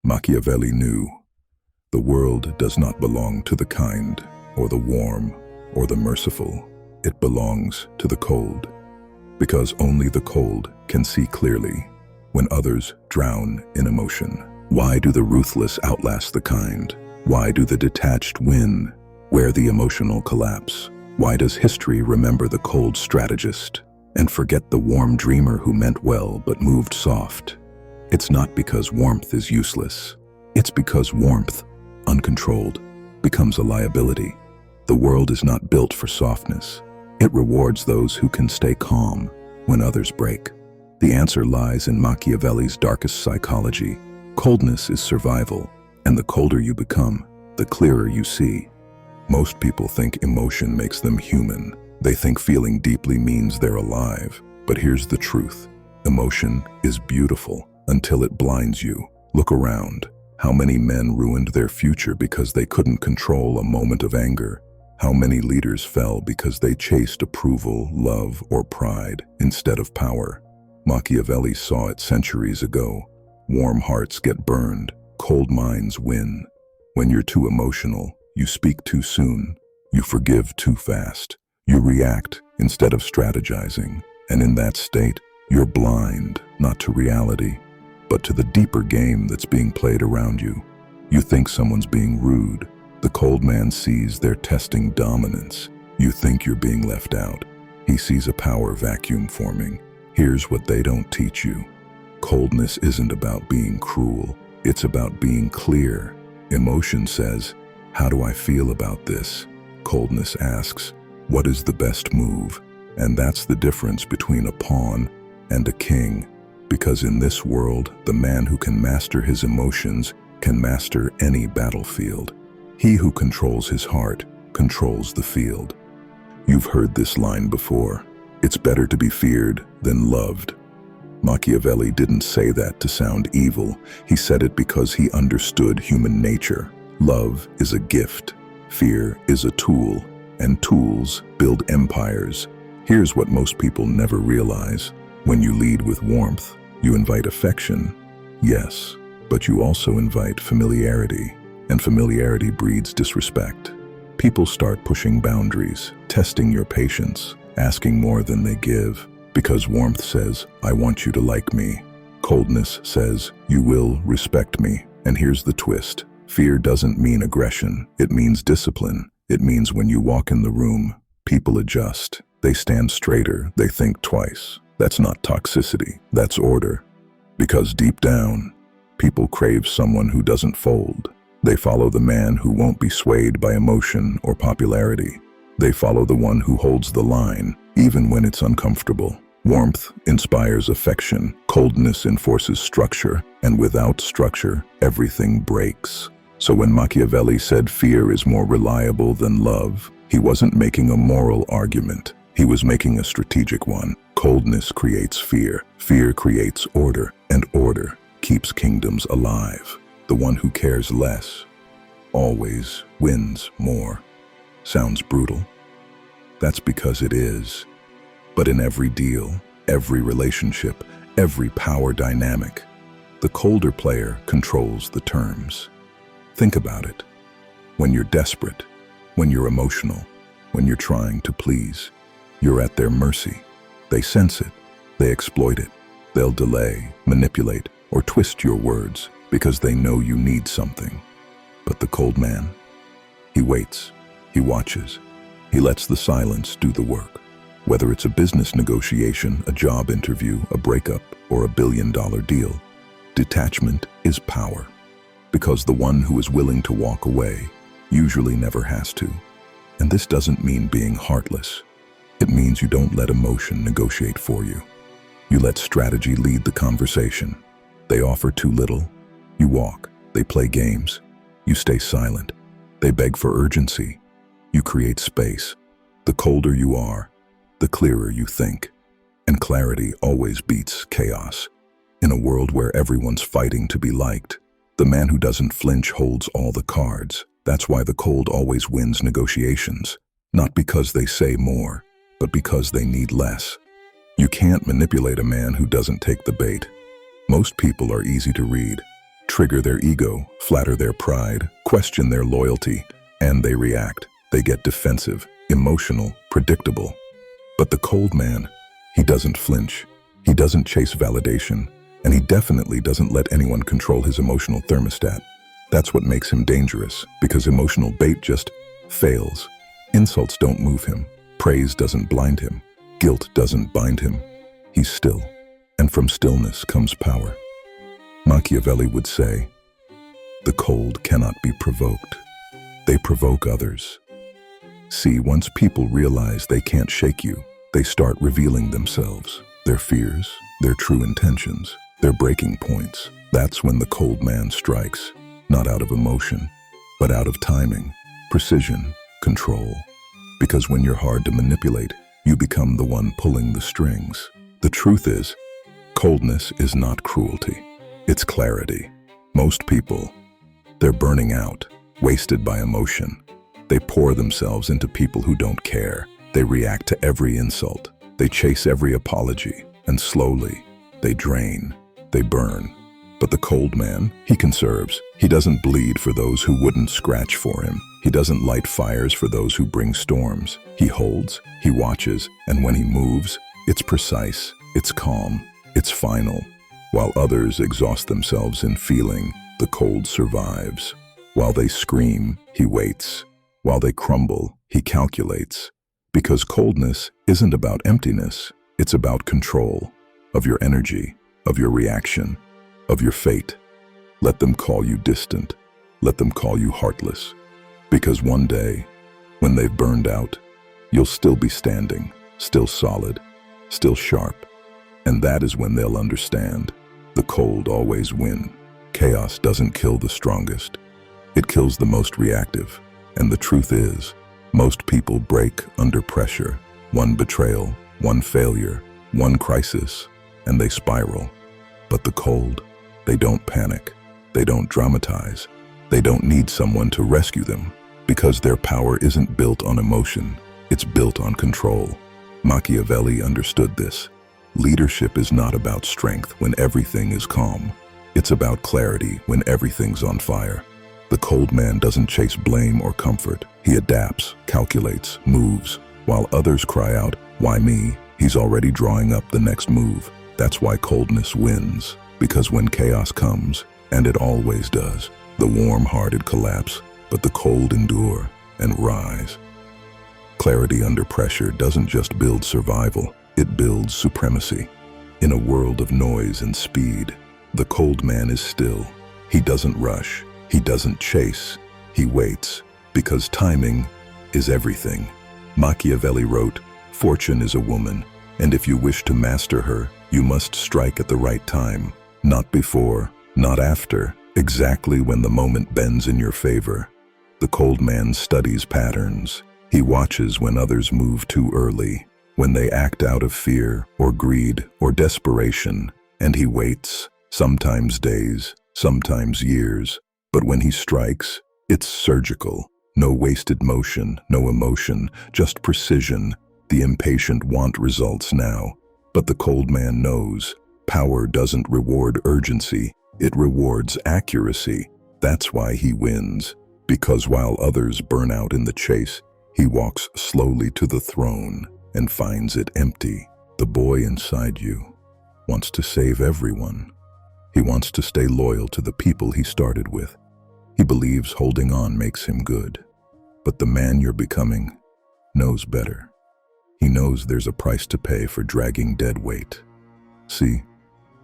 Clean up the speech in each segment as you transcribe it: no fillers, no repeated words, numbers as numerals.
Machiavelli knew the world does not belong to the kind, or the warm, or the merciful. It belongs to the cold, because only the cold can see clearly when others drown in emotion. Why do the ruthless outlast the kind? Why do the detached win where the emotional collapse? Why does history remember the cold strategist and forget the warm dreamer who meant well but moved soft? It's not because warmth is useless. It's because warmth, uncontrolled, becomes a liability. The world is not built for softness. It rewards those who can stay calm when others break. The answer lies in Machiavelli's darkest psychology. Coldness is survival, and the colder you become, the clearer you see. Most people think emotion makes them human. They think feeling deeply means they're alive. But here's the truth. Emotion is beautiful until it blinds you. Look around. How many men ruined their future because they couldn't control a moment of anger? How many leaders fell because they chased approval, love, or pride instead of power? Machiavelli saw it centuries ago. Warm hearts get burned, cold minds win. When you're too emotional, you speak too soon, you forgive too fast, you react instead of strategizing. And in that state, you're blind, not to reality, but to the deeper game that's being played around you. You think someone's being rude. The cold man sees they're testing dominance. You think you're being left out. He sees a power vacuum forming. Here's what they don't teach you. Coldness isn't about being cruel. It's about being clear. Emotion says, "How do I feel about this?" Coldness asks, "What is the best move?" And that's the difference between a pawn and a king. Because in this world, the man who can master his emotions can master any battlefield. He who controls his heart controls the field. You've heard this line before. It's better to be feared than loved. Machiavelli didn't say that to sound evil. He said it because he understood human nature. Love is a gift. Fear is a tool. And tools build empires. Here's what most people never realize. When you lead with warmth, you invite affection. Yes, but you also invite familiarity. And familiarity breeds disrespect. People start pushing boundaries, testing your patience, asking more than they give. Because warmth says, "I want you to like me." Coldness says, "You will respect me." And here's the twist. Fear doesn't mean aggression. It means discipline. It means when you walk in the room, people adjust. They stand straighter. They think twice. That's not toxicity. That's order. Because deep down, people crave someone who doesn't fold. They follow the man who won't be swayed by emotion or popularity. They follow the one who holds the line, even when it's uncomfortable. Warmth inspires affection. Coldness enforces structure. And without structure, everything breaks. So when Machiavelli said fear is more reliable than love, he wasn't making a moral argument. He was making a strategic one. Coldness creates fear. Fear creates order. And order keeps kingdoms alive. The one who cares less always wins more. Sounds brutal? That's because it is. But in every deal, every relationship, every power dynamic, the colder player controls the terms. Think about it. When you're desperate, when you're emotional, when you're trying to please, you're at their mercy. They sense it. They exploit it. They'll delay, manipulate, or twist your words because they know you need something. But the cold man, he waits, he watches, he lets the silence do the work. Whether it's a business negotiation, a job interview, a breakup, or a billion-dollar deal, detachment is power. Because the one who is willing to walk away usually never has to. And this doesn't mean being heartless. It means you don't let emotion negotiate for you. You let strategy lead the conversation. They offer too little. You walk. They play games. You stay silent. They beg for urgency. You create space. The colder you are, the clearer you think. And clarity always beats chaos. In a world where everyone's fighting to be liked, the man who doesn't flinch holds all the cards. That's why the cold always wins negotiations. Not because they say more, but because they need less. You can't manipulate a man who doesn't take the bait. Most people are easy to read. trigger their ego, flatter their pride, question their loyalty, and they react. They get defensive, emotional, predictable. But the cold man, he doesn't flinch. He doesn't chase validation, and he definitely doesn't let anyone control his emotional thermostat. That's what makes him dangerous, because emotional bait just fails. Insults don't move him. Praise doesn't blind him. Guilt doesn't bind him. He's still, and from stillness comes power. Machiavelli would say, "The cold cannot be provoked. They provoke others." See, once people realize they can't shake you, they start revealing themselves, their fears, their true intentions, their breaking points. That's when the cold man strikes, not out of emotion, but out of timing, precision, control. Because when you're hard to manipulate, you become the one pulling the strings. The truth is, coldness is not cruelty. It's clarity. Most people, they're burning out, wasted by emotion. They pour themselves into people who don't care. They react to every insult. They chase every apology. And slowly, they drain. They burn. But the cold man, he conserves. He doesn't bleed for those who wouldn't scratch for him. He doesn't light fires for those who bring storms. He holds, he watches, and when he moves, it's precise, it's calm, it's final. While others exhaust themselves in feeling, the cold survives. While they scream, he waits. While they crumble, he calculates. Because coldness isn't about emptiness, it's about control of your energy, of your reaction, of your fate. Let them call you distant. Let them call you heartless. Because one day, when they've burned out, you'll still be standing, still solid, still sharp. And that is when they'll understand. The cold always win. Chaos doesn't kill the strongest. It kills the most reactive. And the truth is, most people break under pressure. One betrayal, one failure, one crisis, and they spiral. But the cold, they don't panic. They don't dramatize. They don't need someone to rescue them, because their power isn't built on emotion. It's built on control. Machiavelli understood this. Leadership is not about strength when everything is calm. It's about clarity when everything's on fire. The cold man doesn't chase blame or comfort. He adapts, calculates, moves. While others cry out, "Why me?" he's already drawing up the next move. That's why coldness wins. Because when chaos comes, and it always does, the warm-hearted collapse, but the cold endure and rise. Clarity under pressure doesn't just build survival, it builds supremacy. In a world of noise and speed, the cold man is still. He doesn't rush. He doesn't chase. He waits, because timing is everything. Machiavelli wrote, "Fortune is a woman, and if you wish to master her, you must strike at the right time. Not before, not after, exactly when the moment bends in your favor." The cold man studies patterns. He watches when others move too early, when they act out of fear or greed or desperation, and he waits, sometimes days, sometimes years. But when he strikes, it's surgical. No wasted motion, no emotion, just precision. The impatient want results now. But the cold man knows, power doesn't reward urgency, it rewards accuracy. That's why he wins. Because while others burn out in the chase, he walks slowly to the throne and finds it empty. The boy inside you wants to save everyone. He wants to stay loyal to the people he started with. He believes holding on makes him good. But the man you're becoming knows better. He knows there's a price to pay for dragging dead weight. See,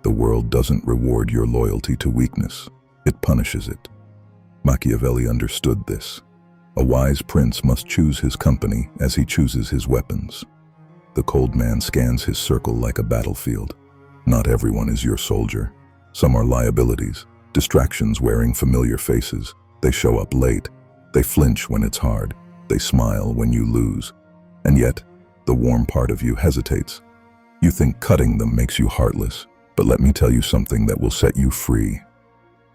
the world doesn't reward your loyalty to weakness. It punishes it. Machiavelli understood this. A wise prince must choose his company as he chooses his weapons. The cold man scans his circle like a battlefield. Not everyone is your soldier. Some are liabilities, distractions wearing familiar faces. They show up late. They flinch when it's hard. They smile when you lose. And yet, the warm part of you hesitates. You think cutting them makes you heartless, but let me tell you something that will set you free.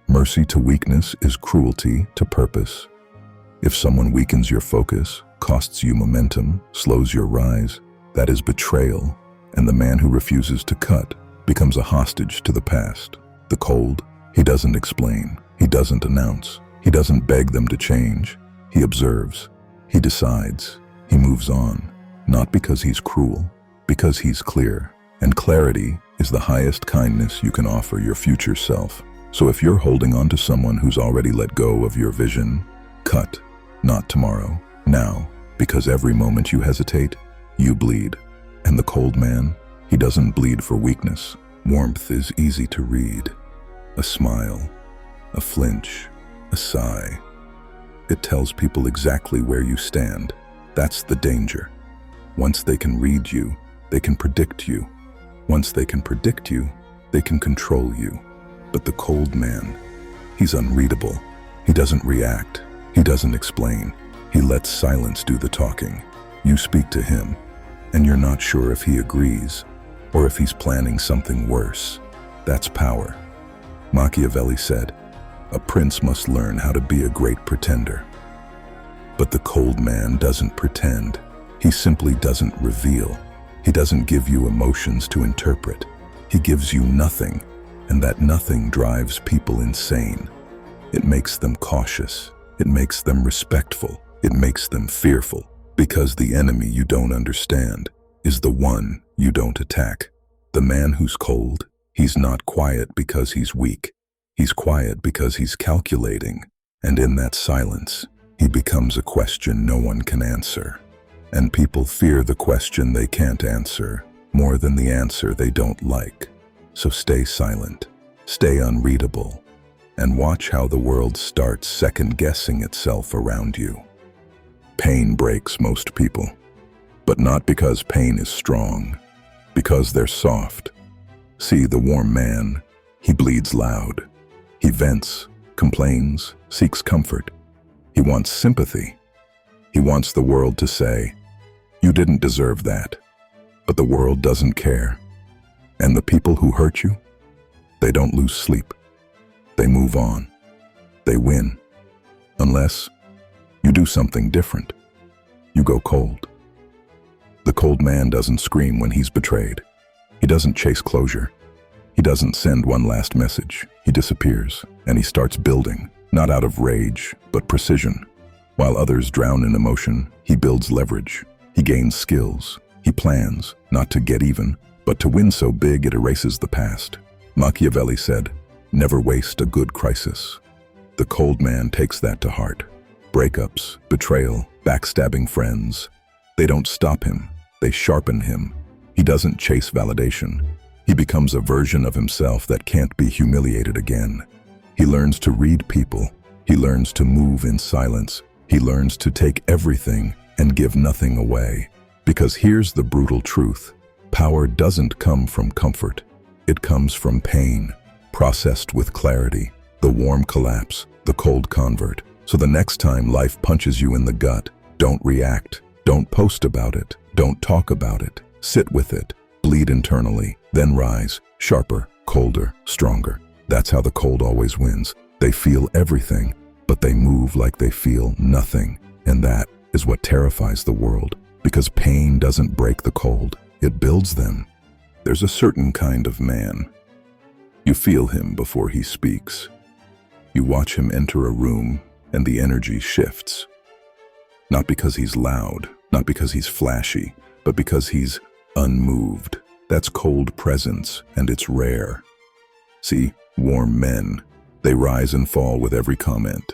Mercy to weakness is cruelty to purpose. If someone weakens your focus, costs you momentum, slows your rise, that is betrayal, and the man who refuses to cut becomes a hostage to the past. The cold, He doesn't explain. He doesn't announce. He doesn't beg them to change. He observes. He decides. He moves on. Not because he's cruel, because he's clear. And clarity is the highest kindness you can offer your future self. So if you're holding on to someone who's already let go of your vision, cut. Not tomorrow, now. Because every moment you hesitate, you bleed. And the cold man, he doesn't bleed for weakness. Warmth is easy to read. A smile, a flinch, a sigh. It tells people exactly where you stand. That's the danger. Once they can read you, they can predict you. Once they can predict you, they can control you. But the cold man, he's unreadable. He doesn't react. He doesn't explain. He lets silence do the talking. You speak to him, and you're not sure if he agrees or if he's planning something worse. That's power. Machiavelli said, "A prince must learn how to be a great pretender." But the cold man doesn't pretend. He simply doesn't reveal. He doesn't give you emotions to interpret. He gives you nothing, and that nothing drives people insane. It makes them cautious. It makes them respectful. It makes them fearful, because the enemy you don't understand is the one you don't attack. The man who's cold, he's not quiet because he's weak. He's quiet because he's calculating, and in that silence, he becomes a question no one can answer. And people fear the question they can't answer more than the answer they don't like. So stay silent, stay unreadable, and watch how the world starts second-guessing itself around you. Pain breaks most people, but not because pain is strong, because they're soft. See, the warm man, he bleeds loud. He vents, complains, seeks comfort. He wants sympathy. He wants the world to say, "You didn't deserve that." But the world doesn't care. And the people who hurt you, they don't lose sleep. They move on. They win. Unless you do something different. You go cold. The cold man doesn't scream when he's betrayed. He doesn't chase closure. He doesn't send one last message. He disappears, and he starts building, not out of rage, but precision. While others drown in emotion, he builds leverage. He gains skills. He plans, not to get even, but to win so big it erases the past. Machiavelli said, "Never waste a good crisis." The cold man takes that to heart. Breakups, betrayal, backstabbing friends, they don't stop him, they sharpen him. He doesn't chase validation. He becomes a version of himself that can't be humiliated again. He learns to read people. He learns to move in silence. He learns to take everything and give nothing away. Because here's the brutal truth. Power doesn't come from comfort. It comes from pain, processed with clarity, the warm collapse, the cold convert. So the next time life punches you in the gut, don't react. Don't post about it. Don't talk about it. Sit with it. Bleed internally. Then rise. Sharper, colder, stronger. That's how the cold always wins. They feel everything, but they move like they feel nothing. And that is what terrifies the world. Because pain doesn't break the cold. It builds them. There's a certain kind of man. You feel him before he speaks. You watch him enter a room, and the energy shifts. Not because he's loud, not because he's flashy, but because he's unmoved. That's cold presence, and it's rare. See, warm men, they rise and fall with every comment.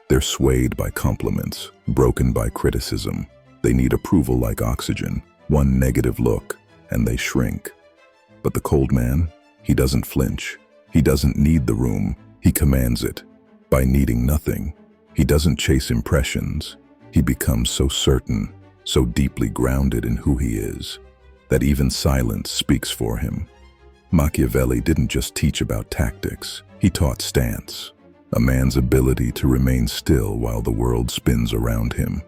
They're swayed by compliments, broken by criticism. They need approval like oxygen. One negative look, and they shrink. But the cold man, he doesn't flinch. He doesn't need the room. He commands it. By needing nothing, he doesn't chase impressions. He becomes so certain, so deeply grounded in who he is, that even silence speaks for him. Machiavelli didn't just teach about tactics. He taught stance, a man's ability to remain still while the world spins around him.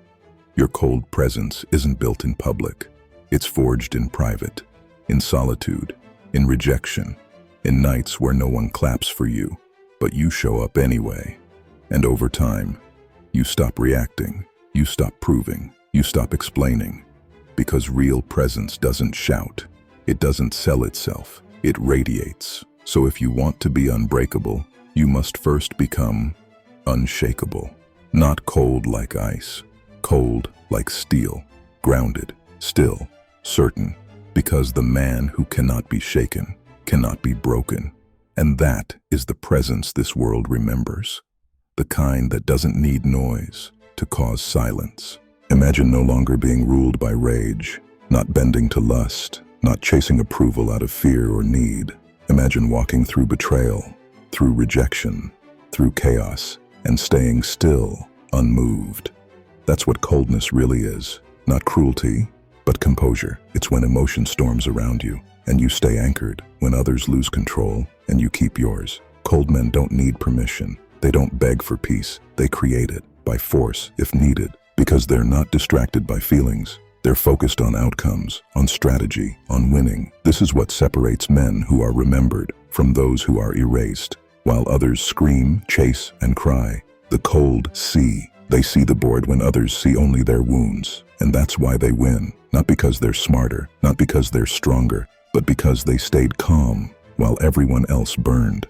Your cold presence isn't built in public. It's forged in private, in solitude, in rejection, in nights where no one claps for you, but you show up anyway. And over time, you stop reacting, you stop proving, you stop explaining. Because real presence doesn't shout. It doesn't sell itself. It radiates. So if you want to be unbreakable, you must first become unshakable. Not cold like ice, cold like steel, grounded, still, certain, because the man who cannot be shaken cannot be broken. And that is the presence this world remembers, the kind that doesn't need noise to cause silence. Imagine no longer being ruled by rage, not bending to lust, not chasing approval out of fear or need. Imagine walking through betrayal, through rejection, through chaos, and staying still, unmoved. That's what coldness really is. Not cruelty, but composure. It's when emotion storms around you, and you stay anchored, when others lose control, and you keep yours. Cold men don't need permission. They don't beg for peace. They create it, by force, if needed, because they're not distracted by feelings. They're focused on outcomes, on strategy, on winning. This is what separates men who are remembered from those who are erased. While others scream, chase, and cry, the cold see. They see the board when others see only their wounds. And that's why they win. Not because they're smarter, not because they're stronger, but because they stayed calm while everyone else burned.